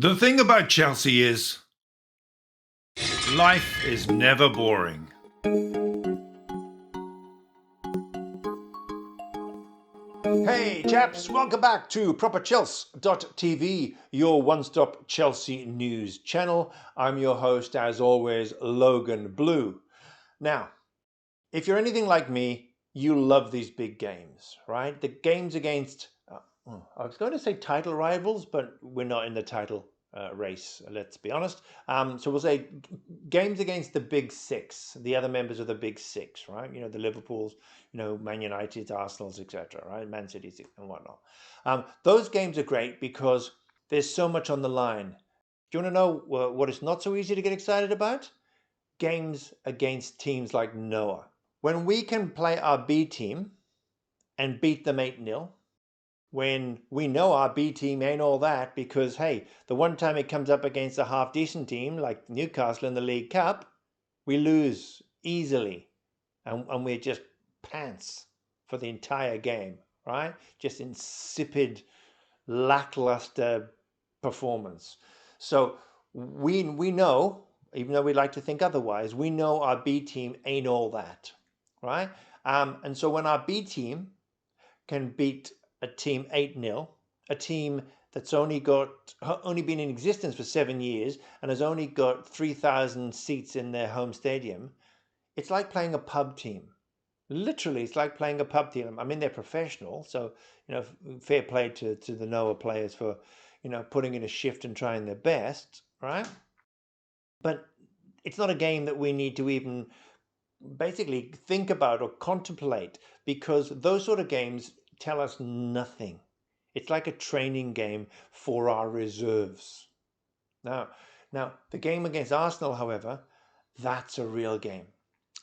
The thing about Chelsea is life is never boring. Hey chaps, welcome back to properchels.tv, your one-stop Chelsea news channel. I'm your host, as always, Logan Blue. Now, if you're anything like me, you love these big games, right? The games against, I was going to say title rivals, but we're not in the title race, let's be honest. So we'll say games against the big six, the other members of the big six, right? You know, the Liverpools, Man United, Arsenal's, etc., right? Man City's and whatnot. Those games are great because there's so much on the line. Do you want to know what it's not so easy to get excited about? Games against teams like Noah. When we can play our B team and beat them 8-0, when we know our B team ain't all that because, hey, the one time it comes up against a half decent team like Newcastle in the League Cup, we lose easily and we're just pants for the entire game, right? Just insipid, lackluster performance. So we know, even though we like to think otherwise, we know our B team ain't all that, right? And so when our B team can beat a team 8-0, a team that's only been in existence for 7 years and has only got 3,000 seats in their home stadium, it's like playing a pub team. Literally, it's like playing a pub team. I mean, they're professional, so fair play to the Noah players for putting in a shift and trying their best, right? But it's not a game that we need to even basically think about or contemplate because those sort of games tell us nothing. It's like a training game for our reserves. Now, the game against Arsenal, however, that's a real game.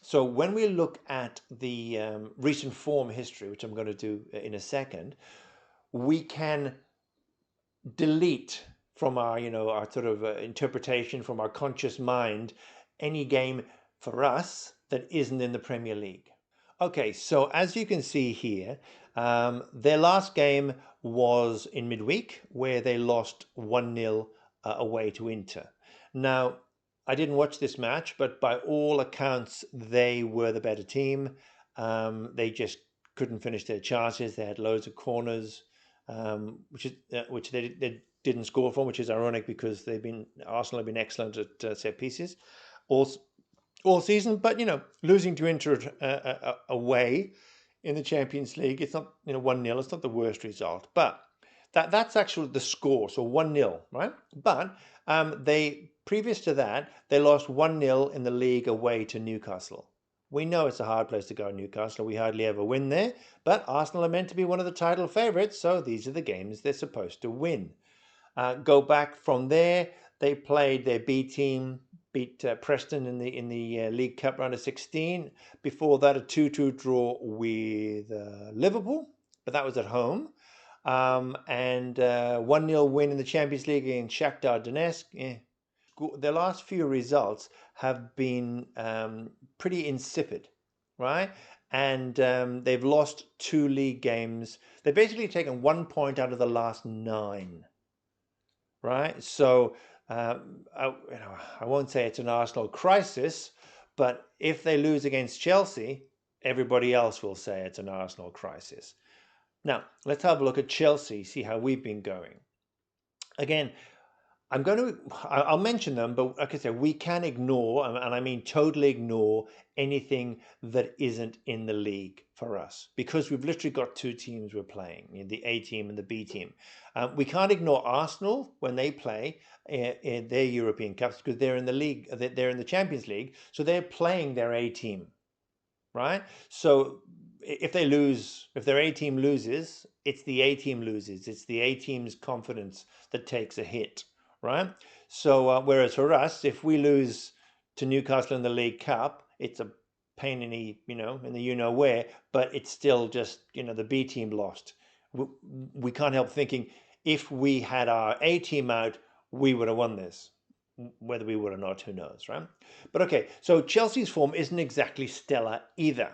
So when we look at the recent form history, which I'm going to do in a second, we can delete from our, our sort of interpretation from our conscious mind any game for us that isn't in the Premier League. Okay, so as you can see here, their last game was in midweek where they lost 1-0 away to Inter. Now, I didn't watch this match, but by all accounts, they were the better team. They just couldn't finish their chances. They had loads of corners, which they didn't score from, which is ironic because Arsenal have been excellent at set pieces all season. But losing to Inter away in the Champions League, it's not 1-0. It's not the worst result, but that's actually the score. So 1-0, right? But they previous to that they lost 1-0 in the league away to Newcastle. We know it's a hard place to go, Newcastle. We hardly ever win there, but Arsenal are meant to be one of the title favourites, so these are the games they're supposed to win. Go back from there, they played their B team, beat Preston in the League Cup round of 16. Before that, a 2-2 draw with Liverpool, but that was at home. And 1-0 win in the Champions League against Shakhtar Donetsk. Their last few results have been pretty insipid, right? And they've lost 2 league games. They've basically taken 1 point out of the last 9, right? So I won't say it's an Arsenal crisis, but if they lose against Chelsea, everybody else will say it's an Arsenal crisis. Now, let's have a look at Chelsea, see how we've been going. Again, I'll mention them, but like I said, we can ignore, and I mean totally ignore, anything that isn't in the league for us because we've literally got 2 teams we're playing, the A team and the B team. We can't ignore Arsenal when they play in their European Cups because they're in the league, they're in the Champions League, so they're playing their A team, right? So if their A team loses, it's the A team loses. It's the A team's confidence that takes a hit, right? So whereas for us, if we lose to Newcastle in the League Cup, it's a pain in the where, but it's still just the B team lost. We can't help thinking if we had our A team out, we would have won this. Whether we would or not, who knows, right? But okay, so Chelsea's form isn't exactly stellar either.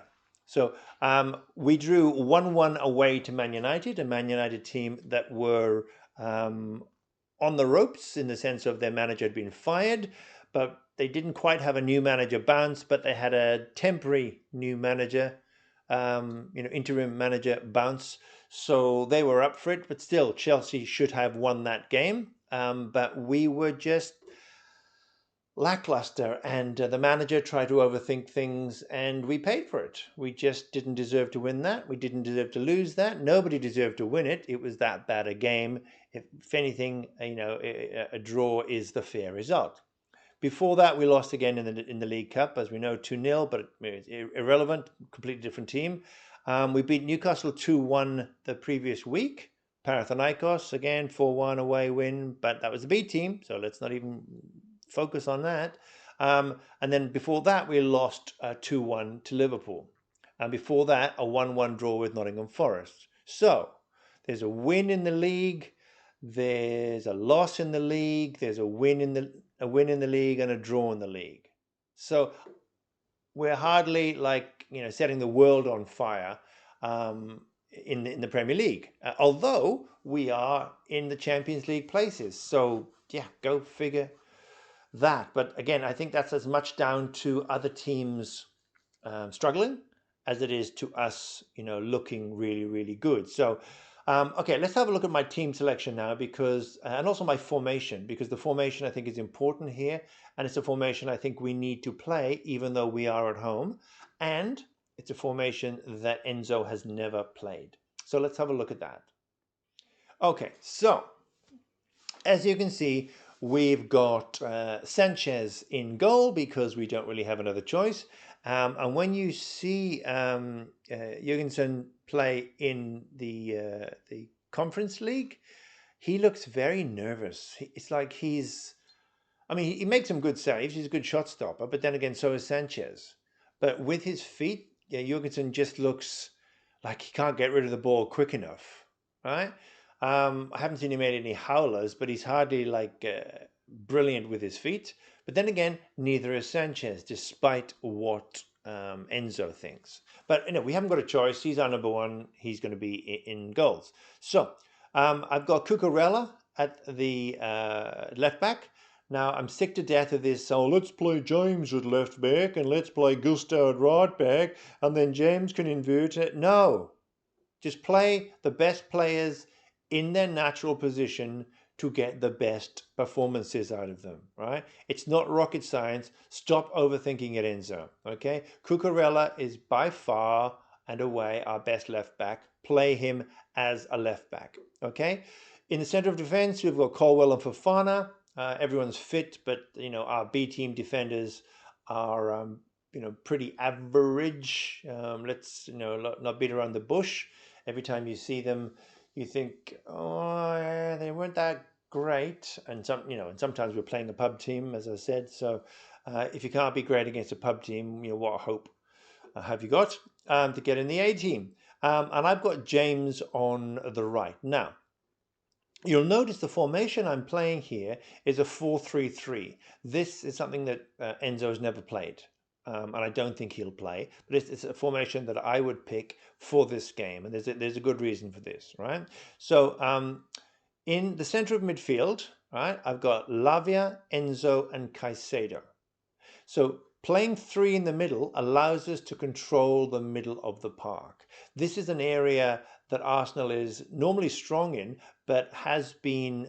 So we drew 1-1 away to Man United, a Man United team that were on the ropes in the sense of their manager had been fired, but they didn't quite have a new manager bounce, but they had a temporary new manager, interim manager bounce. So they were up for it, but still, Chelsea should have won that game. But we were just lackluster, and the manager tried to overthink things, and we paid for it. We just didn't deserve to win that. We didn't deserve to lose that. Nobody deserved to win it. It was that bad a game. If anything, a draw is the fair result. Before that, we lost again in the League Cup, as we know, 2-0, but it's irrelevant, completely different team. We beat Newcastle 2-1 the previous week. Panathinaikos, again, 4-1 away win, but that was a B team, so let's not even focus on that. And then before that, we lost 2-1 to Liverpool. And before that, a 1-1 draw with Nottingham Forest. So there's a win in the league, there's a loss in the league, there's a win in the league, and a draw in the league. So we're hardly setting the world on fire in the Premier League, although we are in the Champions League places. So yeah, go figure that. But again, I think that's as much down to other teams struggling as it is to us, looking really, really good. So, okay, let's have a look at my team selection now, because, and also my formation, because the formation I think is important here, and it's a formation I think we need to play, even though we are at home, and it's a formation that Enzo has never played. So let's have a look at that. Okay, so as you can see, we've got Sanchez in goal because we don't really have another choice. And when you see Jurgensen play in the Conference League, he looks very nervous. It's like he makes some good saves. He's a good shot stopper, but then again, so is Sanchez. But with his feet, Jurgensen just looks like he can't get rid of the ball quick enough, right? I haven't seen him make any howlers, but he's hardly brilliant with his feet. But then again, neither is Sanchez, despite what Enzo thinks. But we haven't got a choice. He's our number one. He's going to be in goals. So I've got Cucurella at the left back. Now, I'm sick to death of this, so let's play James at left back and let's play Gusto at right back, and then James can invert it. No, just play the best players in their natural position to get the best performances out of them, right? It's not rocket science. Stop overthinking it, Enzo, okay? Cucurella is by far and away our best left back. Play him as a left back, okay? In the center of defense, we've got Colwell and Fofana. Everyone's fit, but our B team defenders are pretty average. Let's not beat around the bush. Every time you see them, you think, oh, yeah, they weren't that great. And sometimes we're playing a pub team, as I said. So if you can't be great against a pub team, what hope have you got to get in the A team? And I've got James on the right now. You'll notice the formation I'm playing here is a 4-3-3. This is something that Enzo has never played, and I don't think he'll play. But it's a formation that I would pick for this game, and there's a good reason for this, right? So in the center of midfield, right, I've got Lavia, Enzo, and Caicedo. So playing three in the middle allows us to control the middle of the park. This is an area that Arsenal is normally strong in, but has been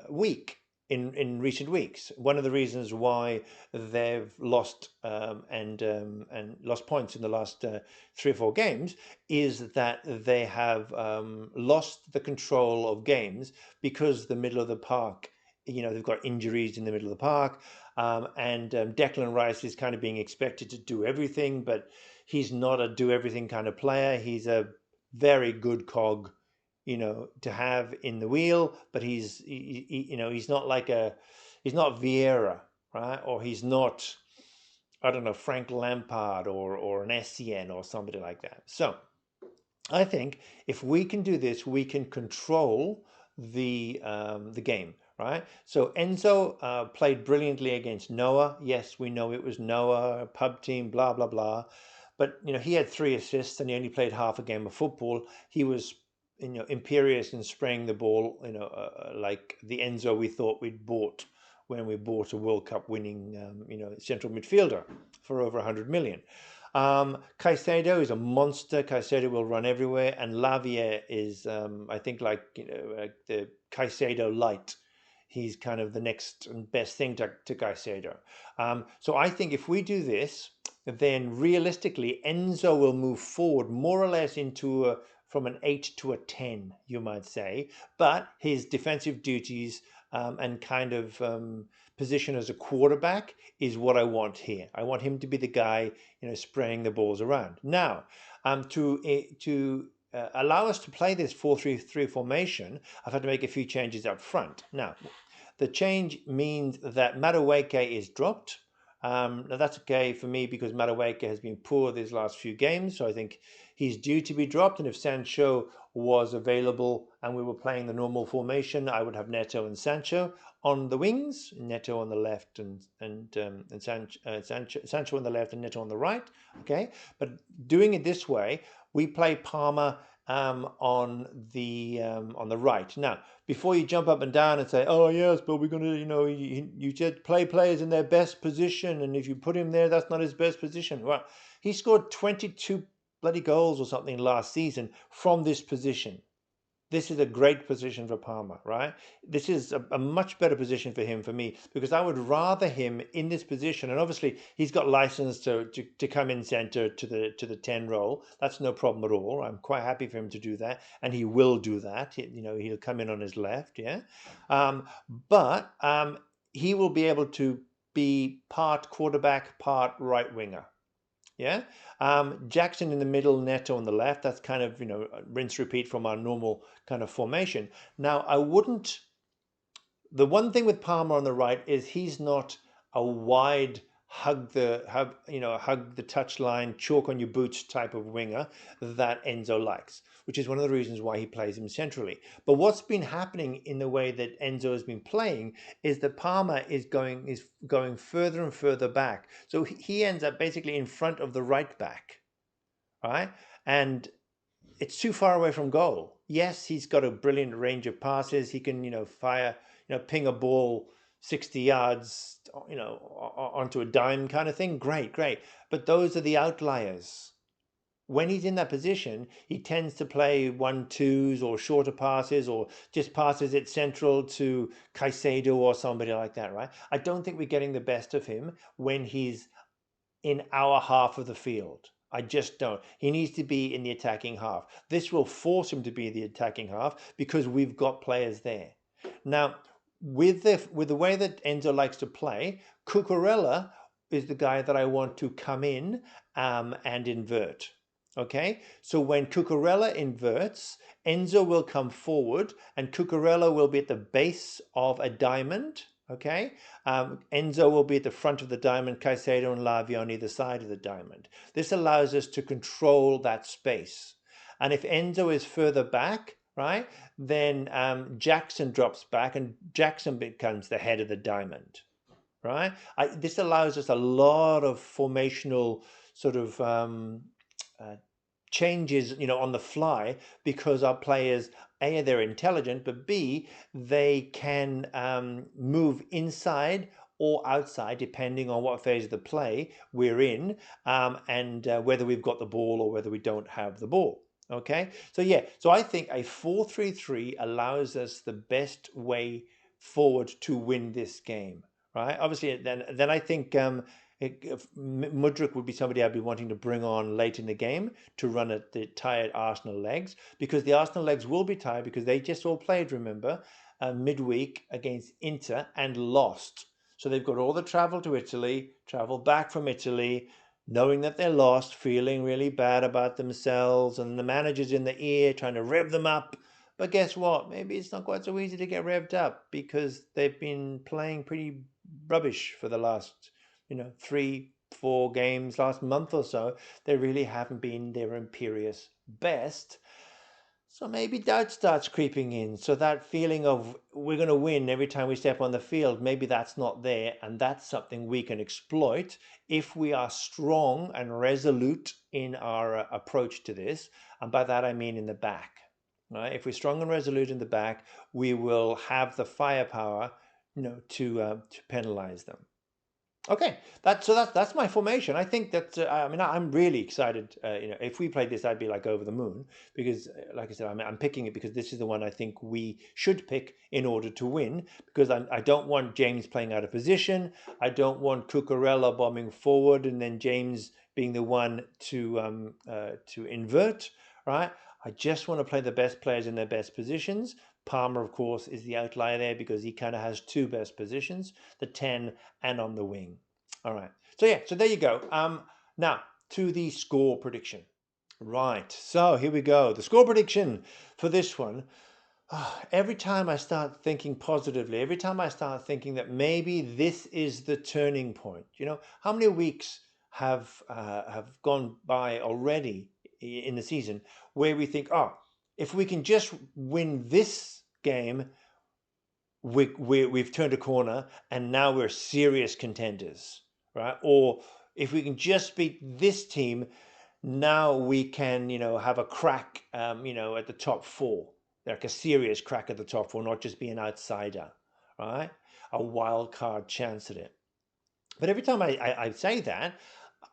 weak in recent weeks. One of the reasons why they've lost and lost points in the last 3 or 4 games is that they have lost the control of games because the middle of the park, they've got injuries in the middle of the park, and Declan Rice is kind of being expected to do everything, but he's not a do everything kind of player. He's a very good cog, to have in the wheel, but he's not he's not Vieira, right? Or he's not, I don't know, Frank Lampard or an Essien or somebody like that. So I think if we can do this, we can control the game, right? So Enzo played brilliantly against Noah. Yes, we know it was Noah, pub team, blah, blah, blah. But, he had 3 assists and he only played half a game of football. He was imperious in spraying the ball, like the Enzo we thought we'd bought when we bought a World Cup winning, central midfielder for over 100 million. Caicedo is a monster. Caicedo will run everywhere, and Lavia is, I think, like the Caicedo light. He's kind of the next and best thing to Caicedo. So I think if we do this, then realistically Enzo will move forward more or less into from an 8 to a 10, you might say. But his defensive duties and kind of position as a quarterback is what I want here. I want him to be the guy, spraying the balls around. Now, to allow us to play this 4-3-3 formation, I've had to make a few changes up front. Now, the change means that Madueke is dropped. Now that's okay for me because Madueke has been poor these last few games, so I think he's due to be dropped. And if Sancho was available and we were playing the normal formation, I would have Neto and Sancho on the wings, Neto on the left and Sancho on the left and Neto on the right. Okay, but doing it this way, we play Palmer on the right. Now, before you jump up and down and say, "Oh yes, but we're gonna," you just play players in their best position, and if you put him there, that's not his best position. Well, he scored 22 bloody goals or something last season from this position. This is a great position for Palmer, right? This is a much better position for him, for me, because I would rather him in this position. And obviously, he's got license to come in centre to the 10 role. That's no problem at all. I'm quite happy for him to do that, and he will do that. He'll come in on his left, yeah. But he will be able to be part quarterback, part right winger. Yeah. Jackson in the middle, Neto on the left. That's kind of, rinse repeat from our normal kind of formation. Now, the one thing with Palmer on the right is he's not a wide hug the touchline, chalk on your boots type of winger that Enzo likes, which is one of the reasons why he plays him centrally. But what's been happening in the way that Enzo has been playing is that Palmer is going further and further back. So he ends up basically in front of the right back, right? And it's too far away from goal. Yes, he's got a brilliant range of passes. He can, fire, ping a ball 60 yards, onto a dime kind of thing. Great, great. But those are the outliers. When he's in that position, he tends to play 1-2s or shorter passes or just passes it central to Caicedo or somebody like that, right? I don't think we're getting the best of him when he's in our half of the field. I just don't. He needs to be in the attacking half. This will force him to be the attacking half because we've got players there. Now, with the way that Enzo likes to play, Cucurella is the guy that I want to come in and invert. Okay, so when Cucurella inverts, Enzo will come forward and Cucurella will be at the base of a diamond. Okay, Enzo will be at the front of the diamond, Caicedo and Lavia on either side of the diamond. This allows us to control that space. And if Enzo is further back, right, then Jackson drops back and Jackson becomes the head of the diamond, right? This allows us a lot of formational sort of changes, on the fly, because our players, A, they're intelligent, but B, they can move inside or outside depending on what phase of the play we're in, and whether we've got the ball or whether we don't have the ball. Okay, so I think a 4-3-3 allows us the best way forward to win this game, right? Obviously, then I think Mudryk would be somebody I'd be wanting to bring on late in the game to run at the tired Arsenal legs, because the Arsenal legs will be tired because they just all played, remember, midweek against Inter and lost. So they've got all the travel to Italy, travel back from Italy, knowing that they're lost, feeling really bad about themselves, and the manager's in the ear trying to rev them up. But guess what? Maybe it's not quite so easy to get revved up because they've been playing pretty rubbish for the last 3-4 games, last month or so. They really haven't been their imperious best. So maybe doubt starts creeping in. So that feeling of we're going to win every time we step on the field, maybe that's not there. And that's something we can exploit if we are strong and resolute in our approach to this. And by that, I mean in the back. right? If we're strong and resolute in the back, we will have the firepower, to penalize them. Okay, that's my formation. I think that I'm really excited. If we played this, I'd be like over the moon because, like I said, I'm picking it because this is the one I think we should pick in order to win. Because I don't want James playing out of position. I don't want Cucurella bombing forward and then James being the one to invert. Right? I just want to play the best players in their best positions. Palmer, of course, is the outlier there because he kind of has two best positions, the 10 and on the wing. All right. So there you go. Now to the score prediction. Right. So here we go. The score prediction for this one. Every time I start thinking positively, every time I start thinking that maybe this is the turning point. How many weeks have gone by already in the season where we think, if we can just win this game, we've turned a corner and now we're serious contenders, right? Or if we can just beat this team, now we can, have a crack, at the top four, like a serious crack at the top four, not just be an outsider, right? A wild card chance at it. But every time I say that,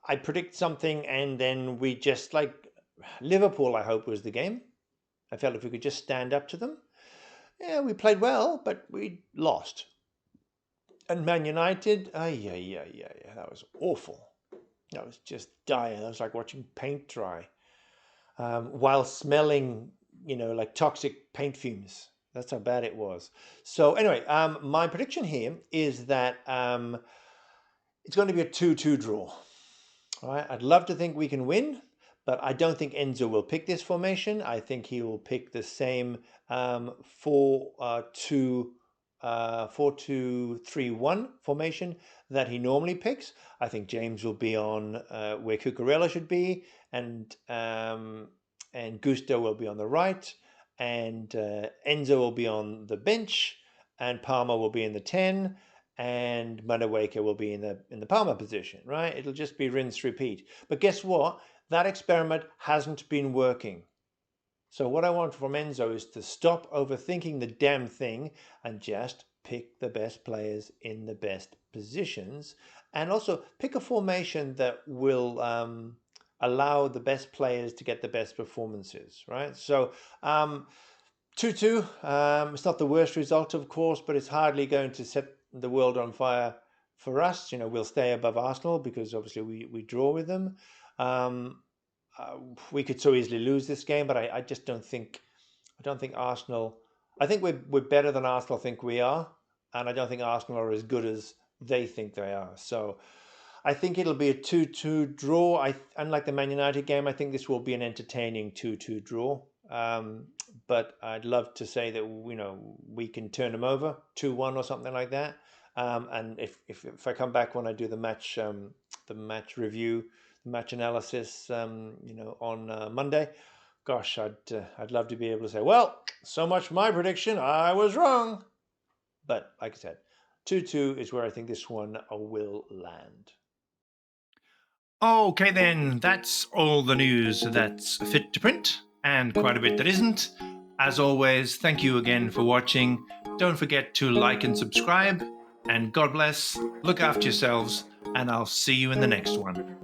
I predict something and then we just like Liverpool, I hope was the game. I felt if we could just stand up to them. Yeah, we played well, but we lost. And Man United, yeah, that was awful. That was just dire. That was like watching paint dry while smelling, like toxic paint fumes. That's how bad it was. So anyway, my prediction here is that it's going to be a 2-2 draw. All right, I'd love to think we can win, but I don't think Enzo will pick this formation. I think he will pick the same 4-2-3-1 formation that he normally picks. I think James will be on where Cucurella should be, and Gusto will be on the right, and Enzo will be on the bench, and Palmer will be in the 10, and Madueke will be in the Palmer position, right? It'll just be rinse repeat. But guess what? That experiment hasn't been working. So what I want from Enzo is to stop overthinking the damn thing and just pick the best players in the best positions, and also pick a formation that will allow the best players to get the best performances, right? So 2-2, it's not the worst result, of course, but it's hardly going to set the world on fire for us. We'll stay above Arsenal because obviously we draw with them. We could so easily lose this game, but I just don't think Arsenal. I think we're better than Arsenal think we are, and I don't think Arsenal are as good as they think they are. So I think it'll be a 2-2 draw. Unlike the Man United game, I think this will be an entertaining 2-2 draw. But I'd love to say that we can turn them over 2-1 or something like that. And if I come back when I do the match review, the match analysis, on Monday, gosh, I'd love to be able to say, well, so much for my prediction, I was wrong. But like I said, 2-2 is where I think this one will land. Okay, then, that's all the news that's fit to print, and quite a bit that isn't. As always, thank you again for watching. Don't forget to like and subscribe, and God bless, look after yourselves, and I'll see you in the next one.